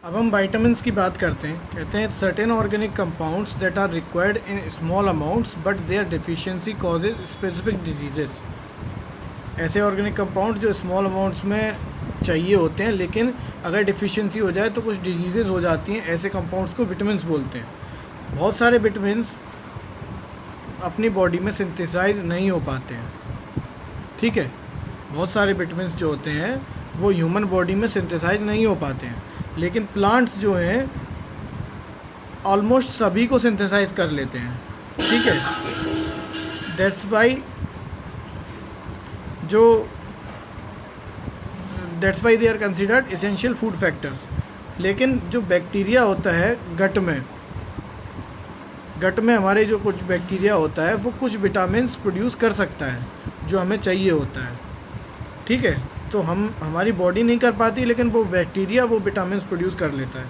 अब हम वाइटामिन्स की बात करते हैं। कहते हैं certain organic compounds that are required in small amounts but their deficiency causes specific diseases. ऐसे ऑर्गेनिक कंपाउंड जो स्मॉल अमाउंट्स में चाहिए होते हैं, लेकिन अगर डिफिशियंसी हो जाए तो कुछ डिजीज़ेज़ हो जाती हैं। ऐसे कंपाउंड्स को विटामिन्स बोलते हैं। बहुत सारे विटामिन्स अपनी बॉडी में सिंथेसाइज नहीं हो पाते हैं, ठीक है। बहुत सारे विटामिन्स जो होते हैं वो ह्यूमन बॉडी में सिंथेसाइज नहीं हो पाते हैं, लेकिन प्लांट्स जो हैं ऑलमोस्ट सभी को सिंथेसाइज कर लेते हैं, ठीक है। जो that's why they are considered essential food factors. लेकिन जो बैक्टीरिया होता है गट में हमारे जो कुछ बैक्टीरिया होता है वो कुछ विटामिन्स प्रोड्यूस कर सकता है जो हमें चाहिए होता है, ठीक है। तो हमारी बॉडी नहीं कर पाती, लेकिन वो बैक्टीरिया वो विटामिन्स प्रोड्यूस कर लेता है।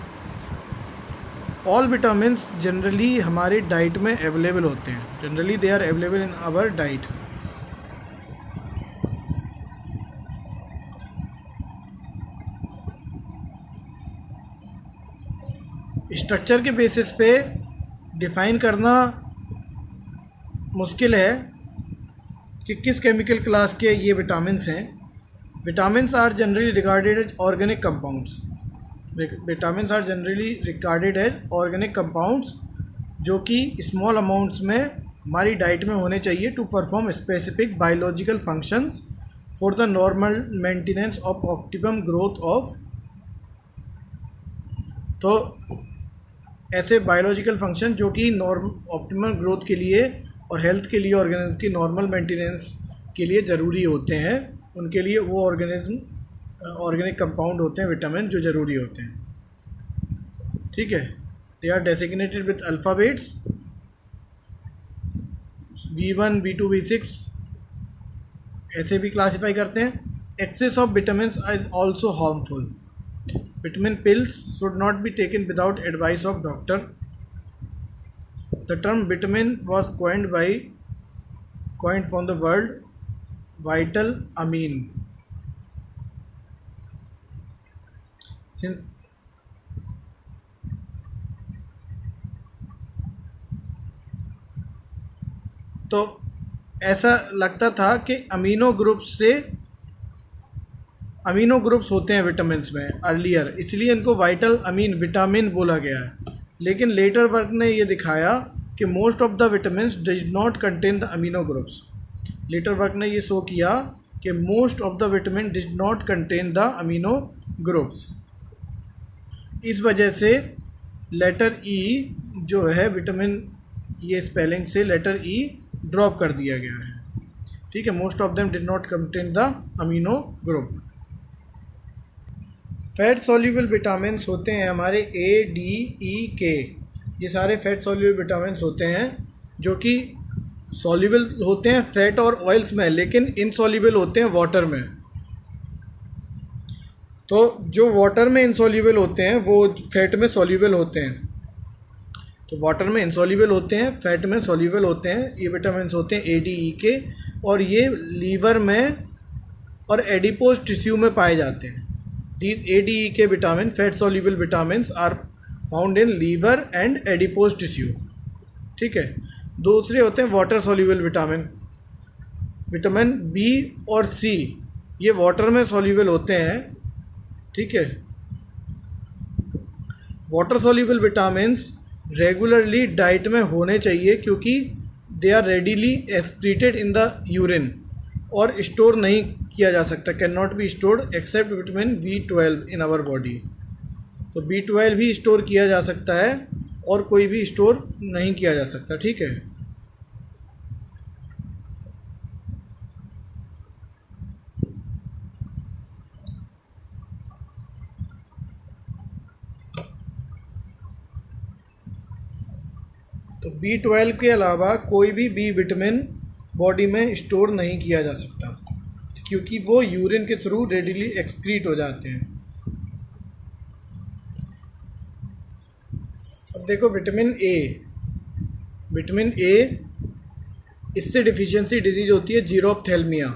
ऑल विटामिन्स जनरली हमारी डाइट में अवेलेबल होते हैं। Generally they are available in our diet. Structure के बेसिस पे डिफ़ाइन करना मुश्किल है कि किस केमिकल क्लास के ये विटामिन्स हैं। Vitamins are generally regarded as organic compounds. Vitamins are generally regarded as organic compounds जो कि स्मॉल अमाउंट्स में हमारी डाइट में होने चाहिए to perform specific biological functions for the normal maintenance of optimum growth of. तो ऐसे बायोलॉजिकल फंक्शन जो कि ऑप्टिमल ग्रोथ के लिए और हेल्थ के लिए, ऑर्गेनिज्म की नॉर्मल मेंटेनेंस के लिए ज़रूरी होते हैं, उनके लिए वो ऑर्गेनिक कंपाउंड होते हैं, विटामिन जो ज़रूरी होते हैं, ठीक है। They are designated with alphabets V1, V2, V6 ऐसे भी क्लासीफाई करते हैं। Excess of vitamin is also harmful. Vitamin pills should not be taken without advice of doctor. The term vitamin was coined from the word vital amine. Since तो ऐसा लगता था कि amino groups होते हैं विटामिन्स में अर्लियर, इसलिए इनको वाइटल अमीन विटामिन बोला गया है। लेकिन लेटर वर्क ने ये दिखाया कि most of the vitamins did not contain the amino groups. Later work ने ये शो किया कि most of the vitamin did not contain the amino groups. इस वजह से लेटर ई जो है विटामिन, ये स्पेलिंग से लेटर ई ड्रॉप कर दिया गया है, ठीक है। Most of them did not contain the amino group. Fat soluble vitamins होते हैं हमारे A, D, E, K। ये सारे फैट सॉल्यूबल विटामिन्स होते हैं जो कि सॉल्यूबल होते हैं फैट और ऑयल्स में, लेकिन इनसॉल्यूबल होते हैं वाटर में। तो जो वाटर में इनसॉल्यूबल होते हैं वो फैट में सॉल्यूबल होते हैं। तो वाटर में इनसॉल्यूबल होते हैं, फैट में सॉल्यूबल होते हैं। ये विटामिन्स होते हैं A, D, E, K, और ये लीवर में और एडिपोज टिश्यू में पाए जाते हैं। These A, D, E, K vitamin, fat soluble vitamins are found in liver and adipose tissue, ठीक है। दूसरे होते हैं water soluble vitamin. Vitamin B और C ये वाटर में सॉल्यूबल होते हैं, ठीक है। Water soluble vitamins regularly diet में होने चाहिए क्योंकि they are readily excreted in the urine और स्टोर नहीं किया जा सकता, can not be stored except vitamin B12 in our body. तो B12 भी स्टोर किया जा सकता है और कोई भी स्टोर नहीं किया जा सकता, ठीक है। तो B12 के अलावा कोई भी बी विटामिन बॉडी में स्टोर नहीं किया जा सकता क्योंकि वो यूरिन के थ्रू रेडीली एक्सक्रीट हो जाते हैं। अब देखो विटामिन ए, इससे डिफिशियंसी डिजीज होती है जीरोप्थेल्मिया।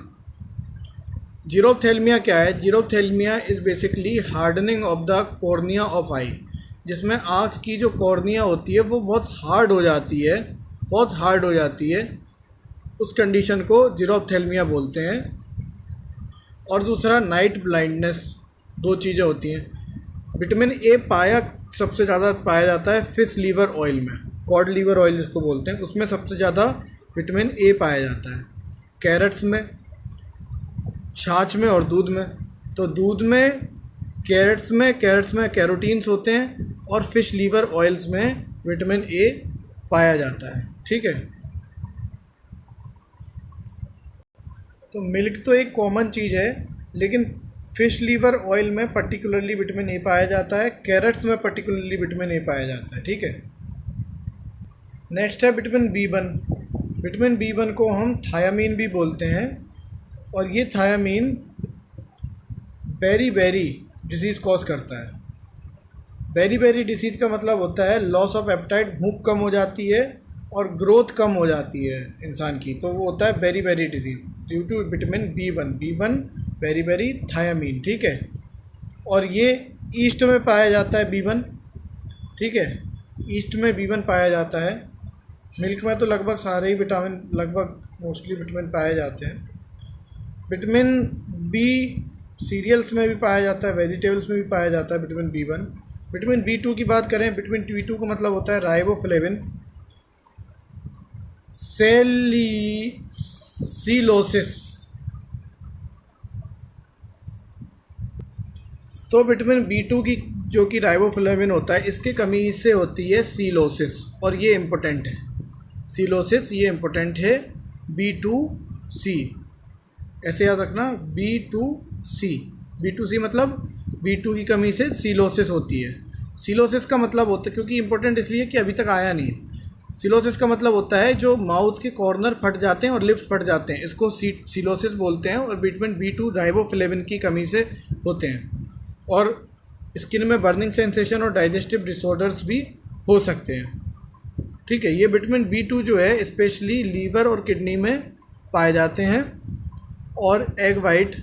जीरोप्थेल्मिया क्या है? Xerophthalmia is basically hardening of the cornea of eye, जिसमें आँख की जो कॉर्निया होती है वो बहुत हार्ड हो जाती है, बहुत हार्ड हो जाती है। उस कंडीशन को जीरोप्थेल्मिया बोलते हैं। और दूसरा नाइट ब्लाइंडनेस, दो चीज़ें होती हैं। विटामिन ए सबसे ज़्यादा पाया जाता है फिश लीवर ऑयल में, कॉड लीवर ऑयल जिसको बोलते हैं, उसमें सबसे ज़्यादा विटामिन ए पाया जाता है। कैरेट्स में, छाछ में और दूध में। तो दूध में, कैरेट्स में कैरोटीन्स होते हैं और फिश लीवर ऑयल्स में विटामिन ए पाया जाता है। ठीक है, तो मिल्क तो एक कॉमन चीज़ है, लेकिन फिश लीवर ऑयल में पर्टिकुलरली विटामिन ए पाया जाता है, कैरेट्स में पर्टिकुलरली विटामिन ए पाया जाता है। ठीक है, नेक्स्ट है विटामिन बी1। विटामिन बी1 को हम थायामीन भी बोलते हैं, और ये थायामीन बेरी डिसीज़ कॉज करता है। बेरी डिसीज़ का मतलब होता है लॉस ऑफ एपेटाइट, भूख कम हो जाती है और ग्रोथ कम हो जाती है इंसान की, तो वो होता है beri disease due to vitamin B one beri thiamine. ठीक है, और ये ईस्ट में पाया जाता है बी1। ठीक है, ईस्ट में बी1 पाया जाता है। मिल्क में तो लगभग सारे ही विटामिन, लगभग मोस्टली विटामिन पाए जाते हैं। विटामिन बी सीरियल्स में भी पाया जाता है, वेजिटेबल्स में भी पाया जाता है विटामिन बी1। विटामिन बी2 की बात करें, विटामिन बी2 का मतलब होता है राइबोफ्लेविन, सेलिसिलोसिस। तो विटामिन बी2 की जो कि राइबोफ्लेविन होता है, इसकी कमी से होती है सीलोसिस, और ये इम्पोर्टेंट है। सीलोसिस ये इम्पोर्टेंट है। B2C ऐसे याद रखना, B2C मतलब B2 की कमी से सीलोसिस होती है। सीलोसिस का मतलब होता है, क्योंकि इम्पोर्टेंट इसलिए कि अभी तक आया नहीं है। सीलोसिस का मतलब होता है जो माउथ के कॉर्नर फट जाते हैं और लिप्स फट जाते हैं, इसको सीलोसिस बोलते हैं, और विटामिन बी2 राइबोफ्लेविन की कमी से होते हैं। और स्किन में बर्निंग सेंसेशन और डाइजेस्टिव डिसऑर्डर्स भी हो सकते हैं। ठीक है, ये विटामिन बी2 जो है स्पेशली लीवर और किडनी में पाए जाते हैं, और एग वाइट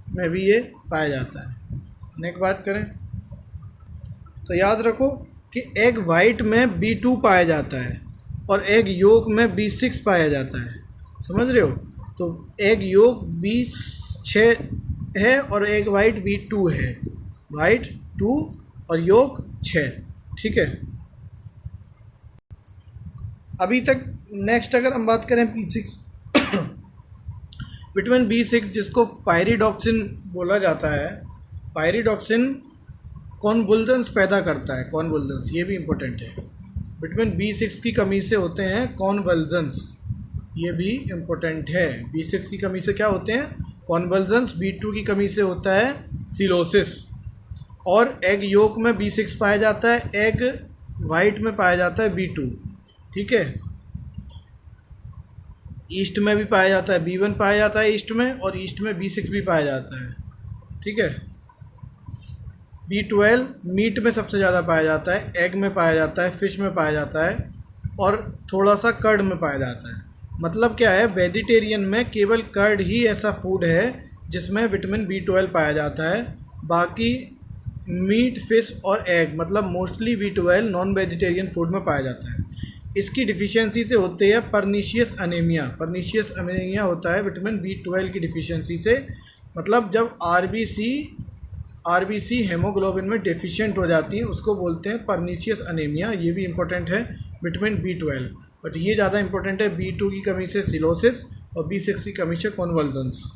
में भी ये पाया जाता है। नेक्स्ट बात करें तो याद रखो कि एग वाइट में B2 पाया जाता है और एग योक में B6 पाया जाता है। समझ रहे हो? तो एग योक B6 है और एग वाइट B2 है। वाइट 2 और योक 6। ठीक है, अभी तक नेक्स्ट अगर हम बात करें B6 विटामिन B6 जिसको पायरिडॉक्सिन बोला जाता है। पायरिडॉक्सिन कॉन्वुल्जन्स पैदा करता है, कॉन्वुल्जन्स, ये भी इम्पोर्टेंट है। विटामिन B6 की कमी से होते हैं कॉन्वल्जन्स, ये भी इम्पोर्टेंट है। B6 की कमी से क्या होते हैं? कॉन्वल्जन्स। B2 की कमी से होता है सीलोसिस। और एग योक में B6 पाया जाता है, एग वाइट में पाया जाता है B2। ठीक है, ईस्ट में भी पाया जाता है, B1 पाया जाता है ईस्ट में, और ईस्ट में B6 भी पाया जाता है। ठीक है, B12 मीट में सबसे ज़्यादा पाया जाता है, एग में पाया जाता है, फिश में पाया जाता है, और थोड़ा सा कर्ड में पाया जाता है। मतलब क्या है, वेजिटेरियन में केवल कर्ड ही ऐसा फूड है जिसमें विटामिन B12 पाया जाता है। बाकी मीट, फिश और एग मतलब mostly B12 non vegetarian food में पाया जाता है। इसकी डिफिशियंसी से होते हैं परनीशियस अनीमिया। परनीशियस अनीमिया होता है विटामिन B12 की डिफिशियंसी से, मतलब जब आरबीसी हेमोग्लोबिन में डेफिशिएंट हो जाती है उसको बोलते हैं परनीशियस अनीमिया। ये भी इम्पोर्टेंट है विटामिन B12, बट ये ज़्यादा इम्पोर्टेंट है B2 की कमी से सिलोसिस और B6 की कमी से कॉन्वल्जन्स।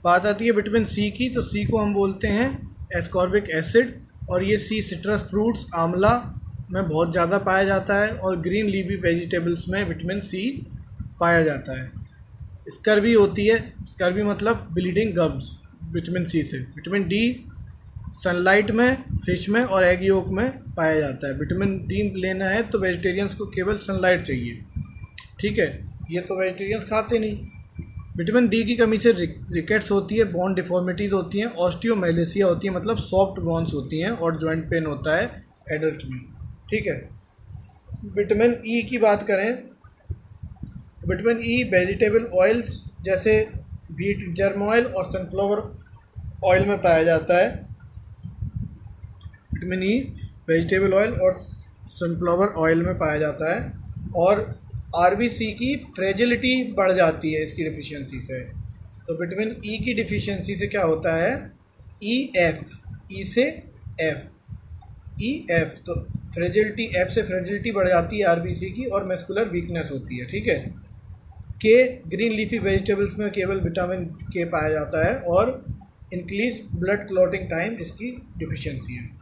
बात आती है विटामिन C की, तो C को हम बोलते हैं एस्कॉर्बिक एसिड, और ये C सिट्रस फ्रूट्स, आंवला में बहुत ज़्यादा पाया जाता है, और ग्रीन लीफी वेजिटेबल्स में विटामिन C पाया जाता है। स्कर्वी होती है, स्कर्वी मतलब ब्लीडिंग गम्स, विटामिन C से। विटामिन D सनलाइट में, फिश में और एग योक में पाया जाता है। विटामिन D लेना है तो वेजिटेरियंस को केवल सनलाइट चाहिए। ठीक है, ये तो वेजिटेरियंस खाते नहीं। विटामिन D की कमी से रिकेट्स होती है, बोन डिफॉर्मिटीज़ होती हैं, ऑस्टियोमेलेसिया होती है मतलब सॉफ्ट बोन्स होती हैं, और जॉइंट पेन होता है एडल्ट में। ठीक है, विटामिन E की बात करें, विटामिन E वेजिटेबल ऑयल्स जैसे व्हीट जर्म ऑयल और सनफ्लावर ऑयल में पाया जाता है। विटामिन ई वेजिटेबल ऑयल और सनफ्लावर ऑयल में पाया जाता है। और आरबीसी की फ्रेजिलिटी बढ़ जाती है इसकी डिफिशियंसी से। तो विटामिन ई की डिफिशियंसी से क्या होता है, ई एफ, ई से एफ, ई एफ, तो फ्रेजिलिटी, एफ से फ्रेजिलिटी बढ़ जाती है आरबीसी की और मस्कुलर वीकनेस होती है। ठीक है। के ग्रीन लीफी वेजिटेबल्स में केवल विटामिन के पाया जाता है और इंक्रीज ब्लड क्लॉटिंग टाइम इसकी डिफिशियंसी है।